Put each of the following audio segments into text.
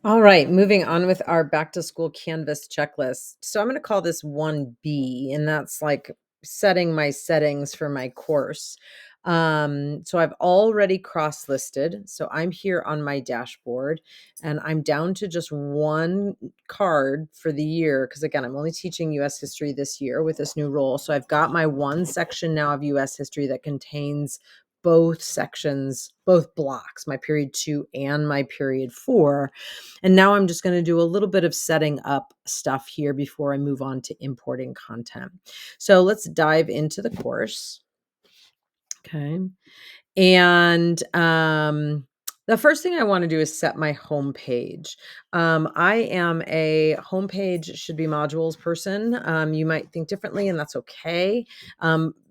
All right, moving on with our back to school Canvas checklist. So I'm going to call this 1B, and that's like setting my settings for my course. So I've already cross listed. So I'm here on my dashboard and I'm down to just one card for the year. Because again, I'm only teaching US history this year with this new role. So I've got my one section now of US history that contains both sections, both blocks, my period 2 and my period 4. And now I'm just going to do a little bit of setting up stuff here before I move on to importing content. So let's dive into the course. Okay. And the first thing I want to do is set my home page. I am a homepage should be modules person. You might think differently, and that's okay.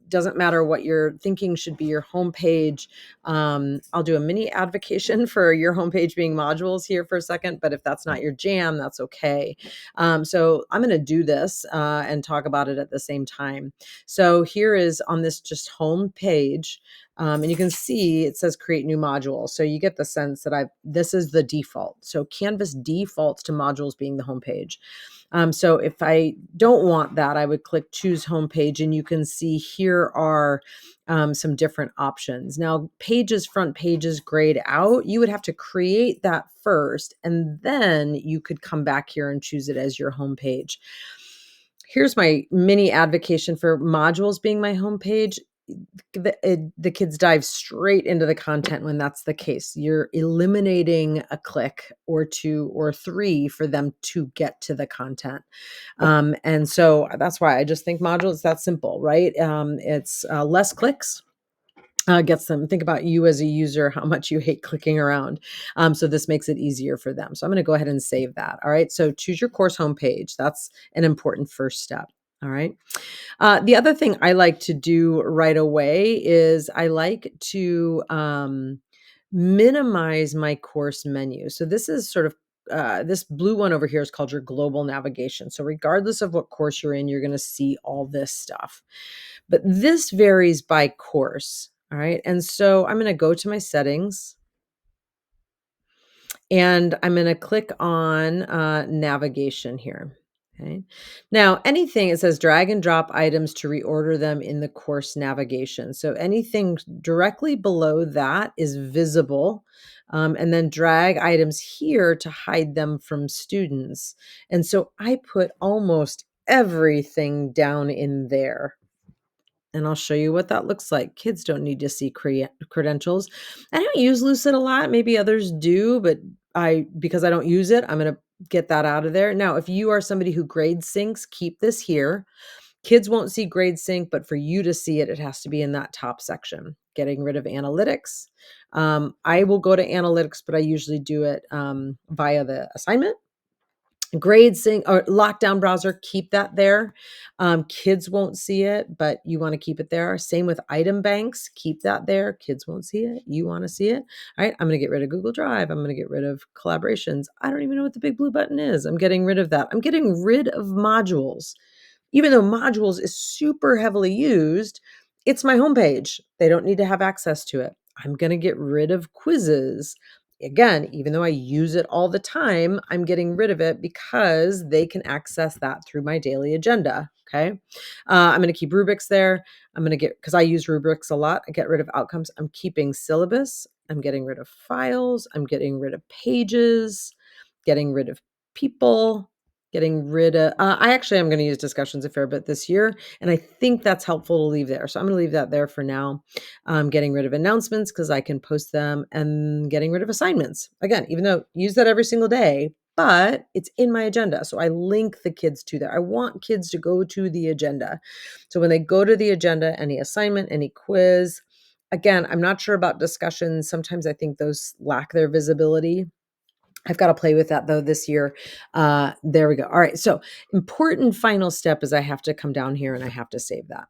Doesn't matter what you're thinking should be your homepage. I'll do a mini advocation for your homepage being modules here for a second, but if that's not your jam, that's okay. So I'm going to do this and talk about it at the same time. So here is on this just home page. And you can see it says create new module. So you get the sense that this is the default. So Canvas defaults to modules being the homepage. So if I don't want that, I would click choose homepage and you can see here are some different options. Now, pages, front pages, grayed out, you would have to create that first, and then you could come back here and choose it as your homepage. Here's my mini advocation for modules being my homepage. The kids dive straight into the content when that's the case. You're eliminating a click or two or three for them to get to the content. And so that's why I just think modules, that simple, right? It's less clicks. Gets them think about you as a user, how much you hate clicking around. So this makes it easier for them. So I'm going to go ahead and save that. All right. So choose your course homepage. That's an important first step. All right. The other thing I like to do right away is I like to minimize my course menu. So this is sort of this blue one over here is called your global navigation. So regardless of what course you're in, you're going to see all this stuff. But this varies by course. All right. And so I'm going to go to my settings and I'm going to click on navigation here. Okay. Now, anything, it says drag and drop items to reorder them in the course navigation. So anything directly below that is visible. And then drag items here to hide them from students. And so I put almost everything down in there. And I'll show you what that looks like. Kids don't need to see credentials. I don't use Lucid a lot. Maybe others do, but because I don't use it, I'm going to get that out of there. Now, if you are somebody who grade syncs, keep this here. Kids won't see grade sync, but for you to see it, it has to be in that top section. Getting rid of analytics. I will go to analytics, but I usually do it via the assignment. Grade sync or lockdown browser, keep that there. Kids won't see it, but you want to keep it there. Same with item banks, keep that there. Kids won't see it. You want to see it. All right. I'm going to get rid of Google Drive. I'm going to get rid of collaborations. I don't even know what the big blue button is. I'm getting rid of that. I'm getting rid of modules. Even though modules is super heavily used, it's my homepage. They don't need to have access to it. I'm going to get rid of quizzes. Again, even though I use it all the time, I'm getting rid of it because they can access that through my daily agenda. Okay. I'm going to keep rubrics there. I'm going to because I use rubrics a lot, I get rid of outcomes. I'm keeping syllabus. I'm getting rid of files. I'm getting rid of pages, getting rid of people, getting rid of, I actually am going to use discussions a fair bit this year. And I think that's helpful to leave there. So I'm going to leave that there for now. Getting rid of announcements because I can post them, and getting rid of assignments. Again, even though I use that every single day, but it's in my agenda. So I link the kids to there. I want kids to go to the agenda. So when they go to the agenda, any assignment, any quiz, again, I'm not sure about discussions. Sometimes I think those lack their visibility. I've got to play with that though this year. There we go. All right. So important final step is I have to come down here and I have to save that.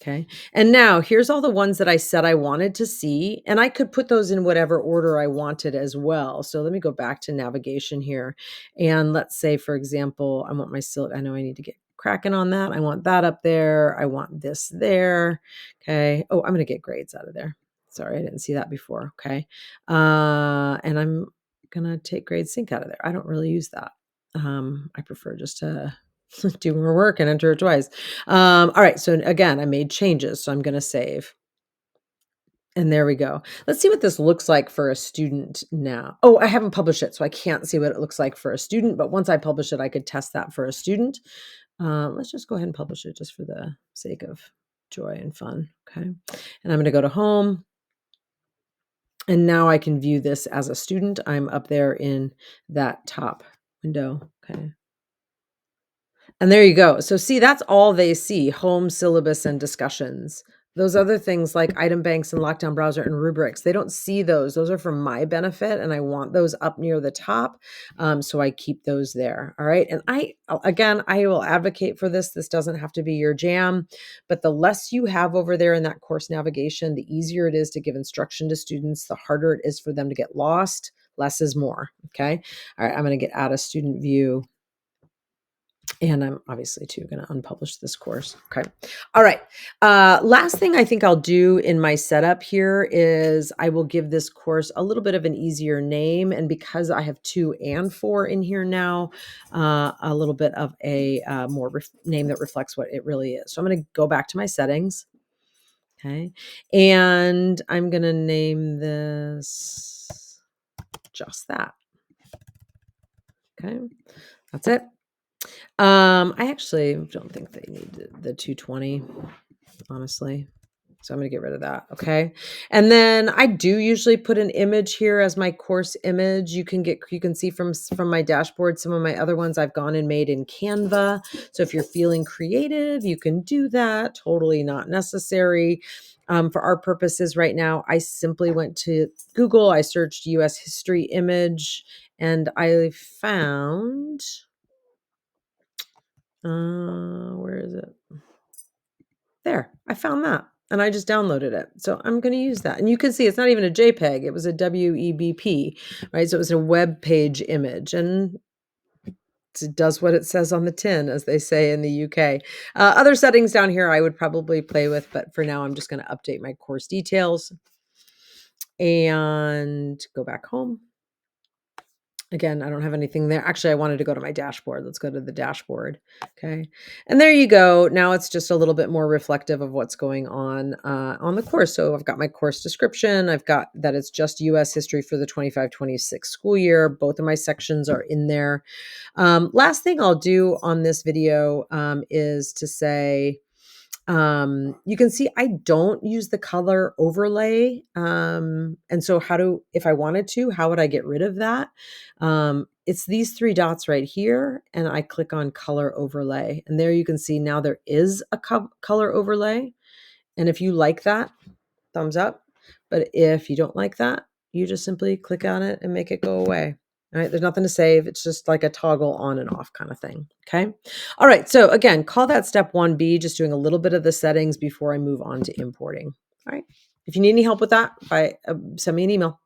Okay. And now here's all the ones that I said I wanted to see, and I could put those in whatever order I wanted as well. So let me go back to navigation here. And let's say, for example, I want I know I need to get cracking on that. I want that up there. I want this there. Okay. Oh, I'm going to get grades out of there. Sorry, I didn't see that before. Okay. And I'm going to take grade sync out of there. I don't really use that. I prefer just to do more work and enter it twice. All right. So again, I made changes. So I'm going to save. And there we go. Let's see what this looks like for a student now. Oh, I haven't published it, so I can't see what it looks like for a student. But once I publish it, I could test that for a student. Let's just go ahead and publish it just for the sake of joy and fun. Okay. And I'm going to go to home. And now I can view this as a student. I'm up there in that top window. Okay. And there you go. So see, that's all they see: home, syllabus, and discussions. Those other things like item banks and lockdown browser and rubrics, they don't see those. Those are for my benefit, and I want those up near the top. So I keep those there. All right. And I will advocate for this. This doesn't have to be your jam, but the less you have over there in that course navigation, the easier it is to give instruction to students, the harder it is for them to get lost. Less is more. Okay. All right. I'm going to get out of student view. And I'm obviously too going to unpublish this course. Okay. All right. Last thing I think I'll do in my setup here is I will give this course a little bit of an easier name. And because I have 2 and 4 in here now, a little bit of a more name that reflects what it really is. So I'm going to go back to my settings. Okay. And I'm going to name this just that. Okay. That's it. I actually don't think they need the 220, honestly. So I'm going to get rid of that. Okay. And then I do usually put an image here as my course image. You can see from my dashboard, some of my other ones I've gone and made in Canva. So if you're feeling creative, you can do that. Totally not necessary. For our purposes right now, I simply went to Google. I searched US history image and I found, where is it? There, I found that and I just downloaded it. So I'm going to use that. And you can see it's not even a JPEG. It was a WEBP, right? So it was a web page image and it does what it says on the tin, as they say in the UK. Other settings down here I would probably play with, but for now I'm just going to update my course details and go back home. Again, I don't have anything there. Actually, I wanted to go to my dashboard. Let's go to the dashboard. Okay. And there you go. Now it's just a little bit more reflective of what's going on the course. So I've got my course description. I've got that it's just US history for the 25-26 school year. Both of my sections are in there. Last thing I'll do on this video is to say, you can see I don't use the color overlay. And so if I wanted to, how would I get rid of that? It's these 3 dots right here, and I click on color overlay. And there you can see now there is a color overlay. And if you like that, thumbs up. But if you don't like that, you just simply click on it and make it go away. All right, there's nothing to save. It's just like a toggle on and off kind of thing. Okay. All right. So again, call that step 1B, just doing a little bit of the settings before I move on to importing. All right. If you need any help with that, send me an email.